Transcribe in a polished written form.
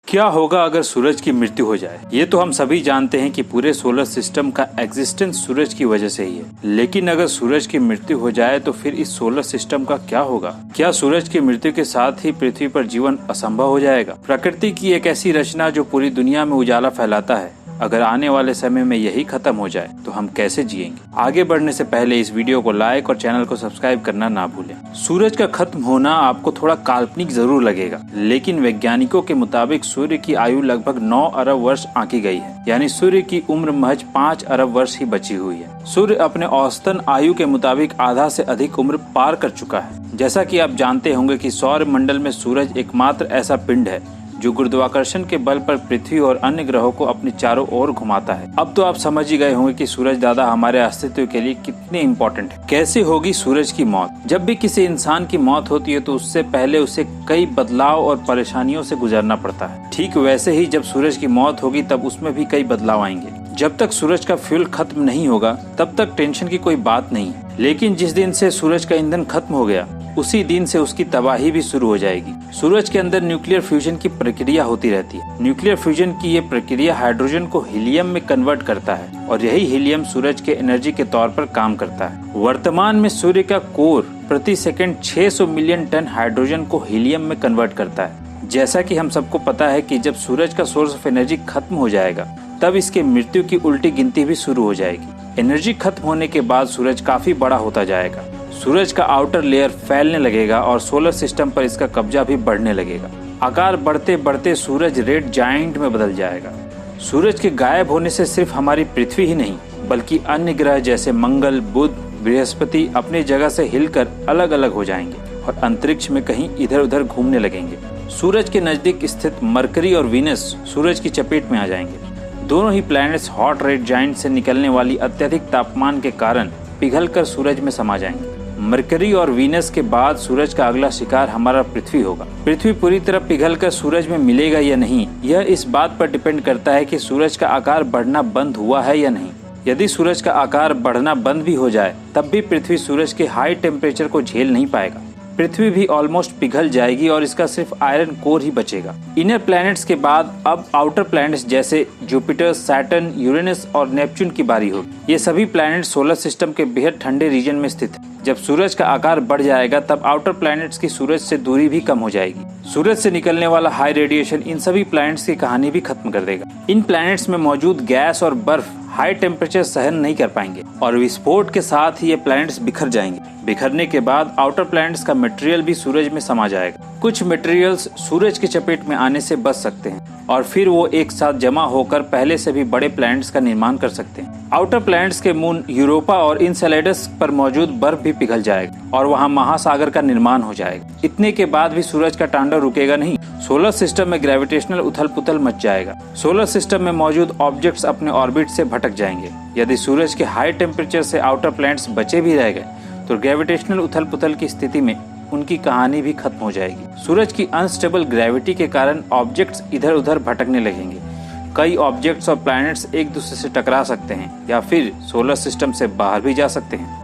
क्या होगा अगर सूरज की मृत्यु हो जाए? ये तो हम सभी जानते हैं कि पूरे सोलर सिस्टम का एग्जिस्टेंस सूरज की वजह से ही है। लेकिन अगर सूरज की मृत्यु हो जाए तो फिर इस सोलर सिस्टम का क्या होगा? क्या सूरज की मृत्यु के साथ ही पृथ्वी पर जीवन असंभव हो जाएगा? प्रकृति की एक ऐसी रचना जो पूरी दुनिया में उजाला फैलाता है, अगर आने वाले समय में यही खत्म हो जाए तो हम कैसे जिएंगे? आगे बढ़ने से पहले इस वीडियो को लाइक और चैनल को सब्सक्राइब करना ना भूलें। सूरज का खत्म होना आपको थोड़ा काल्पनिक जरूर लगेगा, लेकिन वैज्ञानिकों के मुताबिक सूर्य की आयु लगभग 9 अरब वर्ष आंकी गई है, यानी सूर्य की उम्र महज 5 अरब वर्ष ही बची हुई है। सूर्य अपने औसतन आयु के मुताबिक आधा से अधिक उम्र पार कर चुका है। जैसा कि आप जानते होंगे कि सौर मंडल में सूरज एकमात्र ऐसा पिंड है जो गुरुत्वाकर्षण के बल पर पृथ्वी और अन्य ग्रहों को अपने चारों ओर घुमाता है। अब तो आप समझ ही गए होंगे कि सूरज दादा हमारे अस्तित्व के लिए कितने इम्पोर्टेंट है। कैसे होगी सूरज की मौत? जब भी किसी इंसान की मौत होती है तो उससे पहले उसे कई बदलाव और परेशानियों से गुजरना पड़ता है। ठीक वैसे ही जब सूरज की मौत होगी तब उसमें भी कई बदलाव आएंगे। जब तक सूरज का फ्यूल खत्म नहीं होगा तब तक टेंशन की कोई बात नहीं है, लेकिन जिस दिन से सूरज का ईंधन खत्म हो गया उसी दिन से उसकी तबाही भी शुरू हो जाएगी। सूरज के अंदर न्यूक्लियर फ्यूजन की प्रक्रिया होती रहती है। न्यूक्लियर फ्यूजन की ये प्रक्रिया हाइड्रोजन को हीलियम में कन्वर्ट करता है और यही हीलियम सूरज के एनर्जी के तौर पर काम करता है। वर्तमान में सूर्य का कोर प्रति सेकंड 600 मिलियन टन हाइड्रोजन को हीलियम में कन्वर्ट करता है। जैसा कि हम सबको पता है कि जब सूरज का सोर्स ऑफ एनर्जी खत्म हो जाएगा तब इसके मृत्यु की उल्टी गिनती भी शुरू हो जाएगी। एनर्जी खत्म होने के बाद सूरज काफी बड़ा होता जाएगा। सूरज का आउटर लेयर फैलने लगेगा और सोलर सिस्टम पर इसका कब्जा भी बढ़ने लगेगा। आकार बढ़ते बढ़ते सूरज रेड जायंट में बदल जाएगा। सूरज के गायब होने से सिर्फ हमारी पृथ्वी ही नहीं बल्कि अन्य ग्रह जैसे मंगल, बुध, बृहस्पति अपनी जगह से हिलकर अलग अलग हो जाएंगे और अंतरिक्ष में कहीं इधर उधर घूमने लगेंगे। सूरज के नजदीक स्थित मरकरी और वीनस सूरज की चपेट में आ जाएंगे। दोनों ही प्लैनेट्स हॉट रेड जायंट से निकलने वाली अत्यधिक तापमान के कारण पिघलकर सूरज में समा जाएंगे। मरकरी और वीनस के बाद सूरज का अगला शिकार हमारा पृथ्वी होगा। पृथ्वी पूरी तरह पिघलकर सूरज में मिलेगा या नहीं, यह इस बात पर डिपेंड करता है कि सूरज का आकार बढ़ना बंद हुआ है या नहीं। यदि सूरज का आकार बढ़ना बंद भी हो जाए तब भी पृथ्वी सूरज के हाई टेम्परेचर को झेल नहीं पाएगा। पृथ्वी भी ऑलमोस्ट पिघल जाएगी और इसका सिर्फ आयरन कोर ही बचेगा। इनर प्लैनेट्स के बाद अब आउटर प्लैनेट्स जैसे जुपिटर, सैटर्न, यूरेनस और नेपच्यून की बारी होगी। ये सभी प्लैनेट सोलर सिस्टम के बेहद ठंडे रीजन में स्थित है। जब सूरज का आकार बढ़ जाएगा तब आउटर प्लैनेट्स की सूरज से दूरी भी कम हो जाएगी। सूरज से निकलने वाला हाई रेडिएशन इन सभी प्लैनेट्स की कहानी भी खत्म कर देगा। इन प्लैनेट्स में मौजूद गैस और बर्फ हाई टेम्परेचर सहन नहीं कर पाएंगे और विस्फोट के साथ ही ये प्लैनेट्स बिखर जाएंगे। बिखरने के बाद आउटर प्लैनेट्स का मटेरियल भी सूरज में समा जाएगा। कुछ मटेरियल्स सूरज की चपेट में आने से बच सकते हैं और फिर वो एक साथ जमा होकर पहले से भी बड़े प्लैनेट्स का निर्माण कर सकते हैं। आउटर प्लैनेट्स के मून यूरोपा और इनसेलेडस पर मौजूद बर्फ भी पिघल जाएगा और वहाँ महासागर का निर्माण हो जाएगा। इतने के बाद भी सूरज का तांडव रुकेगा नहीं। सोलर सिस्टम में ग्रेविटेशनल उथल पुथल मच जाएगा। सोलर सिस्टम में मौजूद ऑब्जेक्ट्स अपने ऑर्बिट से भटक जाएंगे। यदि सूरज के हाई टेम्परेचर से आउटर प्लैनेट्स बचे भी रह गए तो ग्रेविटेशनल उथल पुथल की स्थिति में उनकी कहानी भी खत्म हो जाएगी। सूरज की अनस्टेबल ग्रेविटी के कारण ऑब्जेक्ट्स इधर उधर भटकने लगेंगे। कई ऑब्जेक्ट्स और प्लैनेट्स एक दूसरे से टकरा सकते हैं या फिर सोलर सिस्टम से बाहर भी जा सकते हैं।